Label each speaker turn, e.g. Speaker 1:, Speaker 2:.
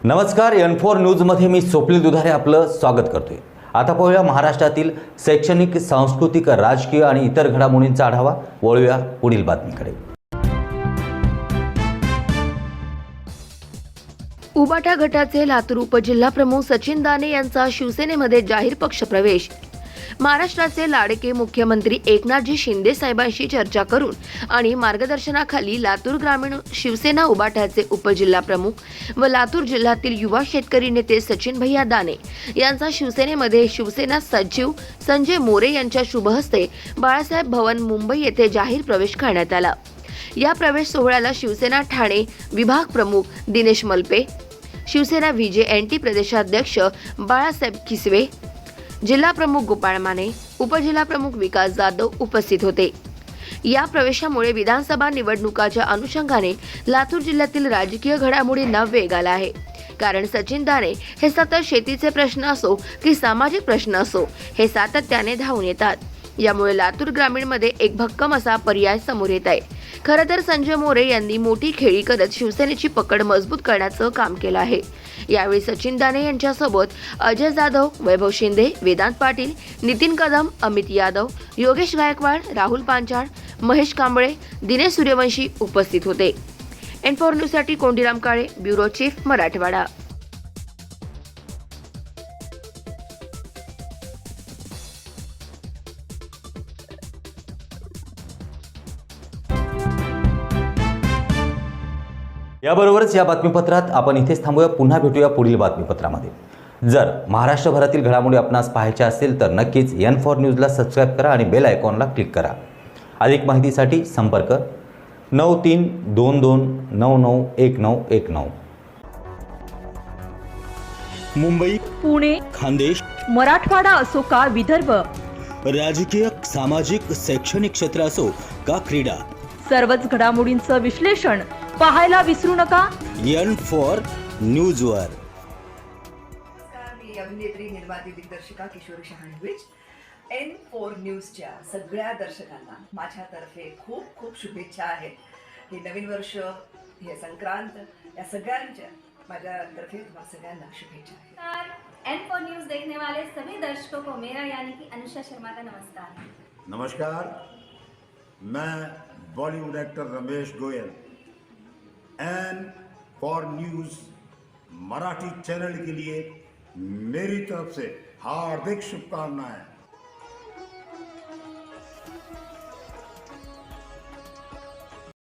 Speaker 1: नमस्कार, N4 न्यूजमध्ये मी स्वप्नील दुधारे आपलं स्वागत करतोय। आता पाहूया महाराष्ट्रातील शैक्षणिक, सांस्कृतिक, राजकीय आणि इतर घडामोडींचा आढावा। वळूया पुढील बातमीकडे।
Speaker 2: उबाटा गटाचे लातूर उपजिल्हा प्रमुख सचिन दाने यांचा शिवसेनेमध्ये जाहीर पक्ष प्रवेश। महाराष्ट्राचे लाडके मुख्यमंत्री एकनाथजी शिंदे साहेबांशी चर्चा करून आणि मार्गदर्शनाखाली लातूर ग्रामीण शिवसेना उबाटाचे उपजिल्हा प्रमुख व लातूर जिल्ह्यातील युवा शेतकरी नेते सचिन भैया दाने यांचा शिवसेनेमध्ये शिवसेना सचिव संजय मोरे यांच्या शुभहस्ते बाळासाहेब भवन मुंबई येथे जाहीर प्रवेश करण्यात आला। या प्रवेश सोहळ्याला शिवसेना ठाणे विभाग प्रमुख दिनेश मलपे, शिवसेना VJNT प्रदेशाध्यक्ष बाळासाहेब किसवे, जिल्हा प्रमुख गोपाळ माने, उपजिल्हा प्रमुख विकास जाधव उपस्थित होते। या प्रवेशामुळे विधानसभा निवडणुकाच्या अनुषंगाने लातूर जिल्ह्यातील राजकीय घडामोडींना वेग आला आहे। कारण सचिन दाने हे सतत शेतीचे प्रश्न असो की सामाजिक प्रश्न असो हे सातत्याने धावून येतात। यामुळे लातूर ग्रामीणमध्ये एक भक्कम असा पर्याय समोर येत आहे। खरं तर संजय मोरे यांनी मोठी खेळी करत शिवसेनेची पकड मजबूत करण्याचं काम केलं आहे। यावेळी सचिन दाने यांच्यासोबत अजय जाधव, वैभव शिंदे, वेदांत पाटील, नितीन कदम, अमित यादव, योगेश गायकवाड, राहुल पांचाळ, महेश कांबळे, दिनेश सूर्यवंशी उपस्थित होते। N4 न्यूजसाठी कोंडीराम काळे, ब्युरो चीफ, मराठवाडा।
Speaker 1: याबरोबरच या बातमीपत्रात आपण इथेच थांबूया। पुन्हा भेटूया पुढील बातमीपत्रामध्ये। जर महाराष्ट्रभरातील घडामोडी आपणास पाहायच्या असेल तर नक्कीच N4 न्यूजला सबस्क्राईब करा आणि बेल आयकॉनला क्लिक करा। अधिक माहितीसाठी संपर्क 9322991919।
Speaker 3: मुंबई,
Speaker 4: पुणे,
Speaker 3: खानदेश,
Speaker 4: मराठवाडा असो का विदर्भ,
Speaker 3: राजकीय, सामाजिक, शैक्षणिक क्षेत्र असो का क्रीडा,
Speaker 4: सर्वच घडामोडींचं विश्लेषण पाहायला विसरू नका
Speaker 3: N4 न्यूजवर।
Speaker 5: मी अभिनेत्री, निर्माती, दिग्दर्शिका किशोरी शहाणविज। N4 न्यूजच्या सगळ्या दर्शकांना माझ्यातर्फे खूप खूप शुभेच्छा आहेत। हे नवीन वर्ष, हे संक्रांत, या सगळ्यांच्या माझ्यातर्फे तुम्हाला सगळ्यांना शुभेच्छा आहेत।
Speaker 6: N4 न्यूज देखने वाले सभी दर्शकों को मेरा यानी कि अनुषा शर्मा का नमस्कार।
Speaker 7: नमस्कार, मैं Bollywood actor Ramesh Goyal N4 news Marathi channel के लिए मेरी तरफ से हार्दिक शुभकामनाएं।